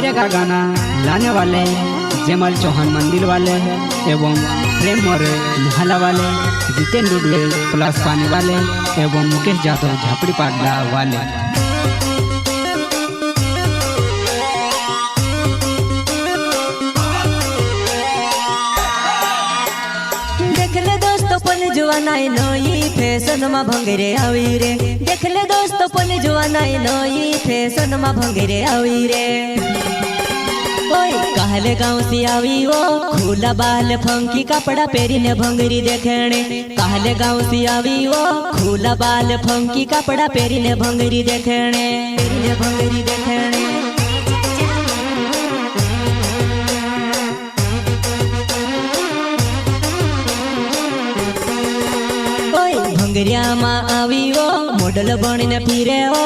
मेरे का गाना लाने वाले जमल चौहान मंदिर वाले एवं प्रेम मोरे मुहल्ला वाले, जितेंद्र डुडवे प्लस पानी वाले एवं मुकेश जाधव झापड़ी पाडला वाले। देख ले दोस्तों पन जुआनाई नई फैशन मा भंगरे आवी रे। देख ले दोस्तों पन जुआनाई नई फैशन मा भंगरे आवी रे। ओए कहले गाँव से आवी वो खुला बाल फंकी कपड़ा पेरी ने भंगरी देखने। कहले गाँव से आवी वो खुला बाल फंकी कपड़ा पेरी ने भंगरी देखने, पेरी ने भंगरी देखने। भंगरिया मा आवी वो मॉडल बनी ने फिरे हो,